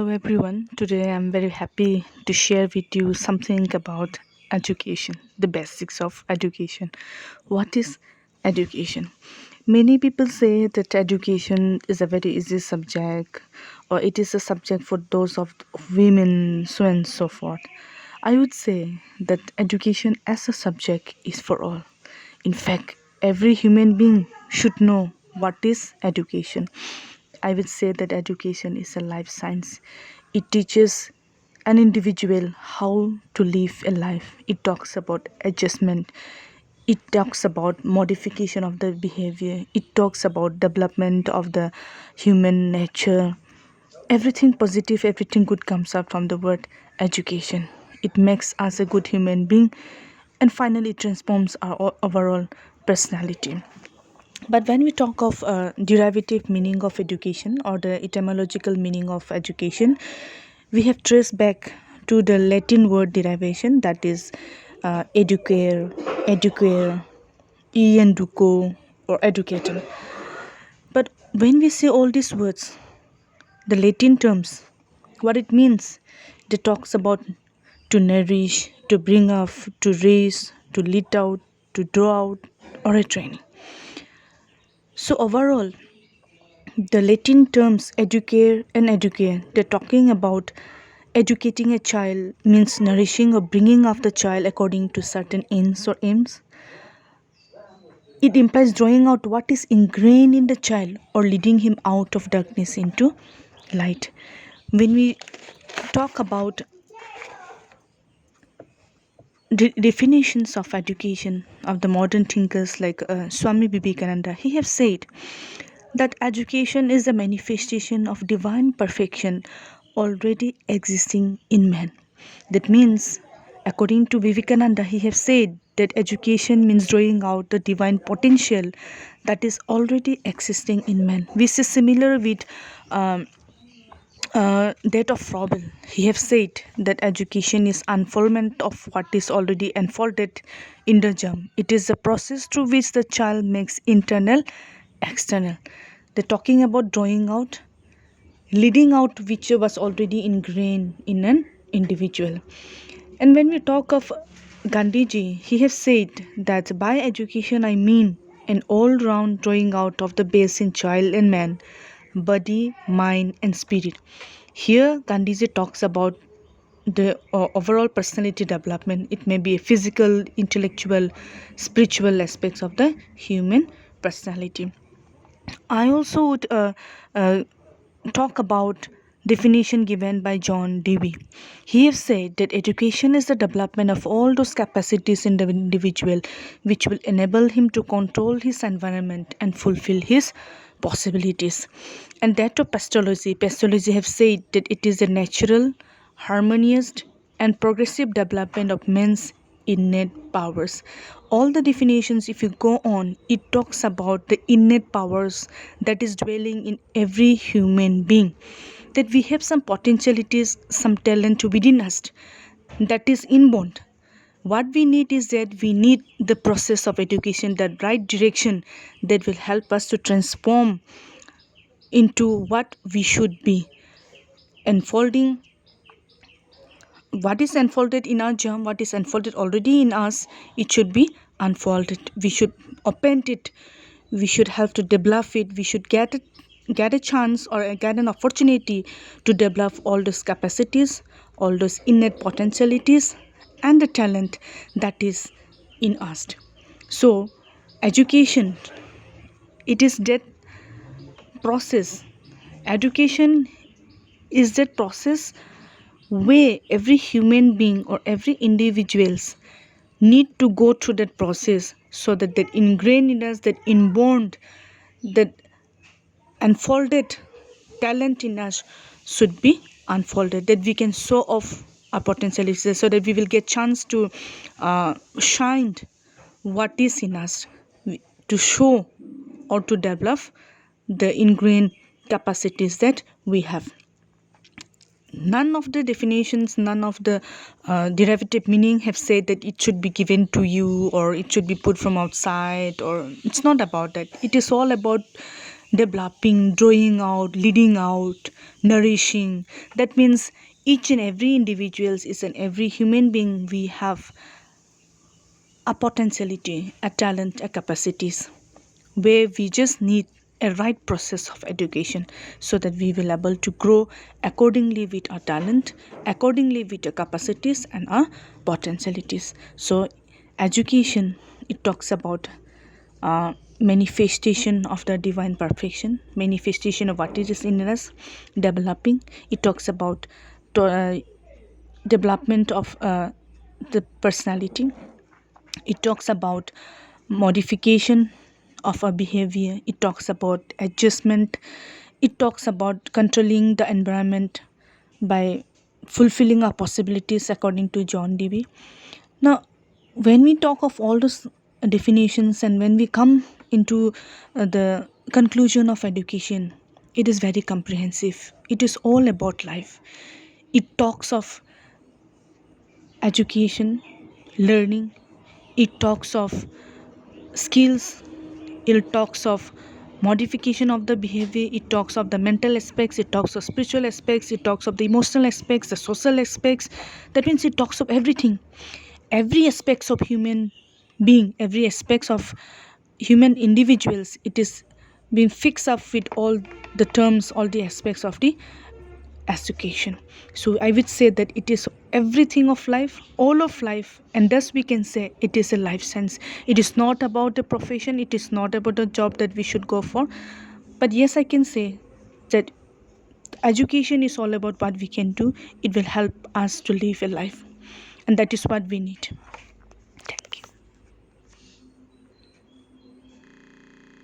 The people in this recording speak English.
Hello everyone. Today I'm very happy to share with you something about education, the basics of education. What is education? Many people say that education is a very easy subject or it is a subject for those of women, so and so forth. I would say that education as a subject is for all. In fact, every human being should know what is education. I would say that education is a life science. It teaches an individual how to live a life. It talks about adjustment. It talks about modification of the behavior. It talks about development of the human nature. Everything positive, everything good comes out from the word education. It makes us a good human being and finally it transforms our overall personality. But when we talk of derivative meaning of education or the etymological meaning of education, we have traced back to the Latin word derivation, that is educare, educare, educo, or educator. But when we say all these words, the Latin terms, what it means, it talks about to nourish, to bring up, to raise, to lead out, to draw out, or a training. So overall, the Latin terms educare and educare, they're talking about educating a child means nourishing or bringing up the child according to certain ends or aims. It implies drawing out what is ingrained in the child or leading him out of darkness into light. When we talk about definitions of education of the modern thinkers like Swami Vivekananda, he has said that education is a manifestation of divine perfection already existing in man. That means, according to Vivekananda, he has said that education means drawing out the divine potential that is already existing in man. This is similar with that of Froebel. He have said that education is unfoldment of what is already unfolded in the germ. It is a process through which the child makes internal, external. They're talking about drawing out, leading out which was already ingrained in an individual. And when we talk of Gandhiji, he has said that by education I mean an all-round drawing out of the base in child and man, body, mind, and spirit. Here, Gandhiji talks about the overall personality development. It may be a physical, intellectual, spiritual aspects of the human personality. I also would talk about definition given by John Dewey. He has said that education is the development of all those capacities in the individual which will enable him to control his environment and fulfill his possibilities. And that of pastology. Pastology have said that it is a natural, harmonious and progressive development of men's innate powers. All the definitions, if you go on, it talks about the innate powers that is dwelling in every human being. That we have some potentialities, some talent within us that is inborn. What we need is that we need the process of education, that right direction that will help us to transform into what we should be, unfolding what is unfolded in our germ, what is unfolded already in us, it should be unfolded. We should open it. We should have to develop it. We should get a chance or get an opportunity to develop all those capacities, all those innate potentialities, and the talent that is in us. So, education, it is that process. Education is that process where every human being or every individuals need to go through that process so that that ingrained in us, that inborn, that unfolded talent in us should be unfolded, that we can show off our potentialities so that we will get chance to shine what is in us, to show or to develop the ingrained capacities that we have. None of the definitions, none of the derivative meaning have said that it should be given to you or it should be put from outside, or it's not about that. It is all about developing, drawing out, leading out, nourishing. That means each and every individual is and every human being, we have a potentiality, a talent, a capacities, where we just need a right process of education so that we will able to grow accordingly with our talent, accordingly with our capacities and our potentialities. So education, it talks about manifestation of the divine perfection, manifestation of what is in us, developing. It talks about development of the personality. It talks about modification of our behavior. It talks about adjustment. It talks about controlling the environment by fulfilling our possibilities according to John Dewey. Now, when we talk of all those definitions and when we come into the conclusion of education, it is very comprehensive. It is all about life. It talks of education, learning. It talks of skills. It talks of modification of the behavior. It talks of the mental aspects. It talks of spiritual aspects. It talks of the emotional aspects, the social aspects. That means it talks of everything, every aspects of human being, every aspects of human individuals. It is being fixed up with all the terms, all the aspects of the education. So I would say that it is everything of life, all of life, and thus we can say it is a life science. It is not about a profession, it is not about a job that we should go for, but yes, I can say that education is all about what we can do. It will help us to live a life, and that is what we need.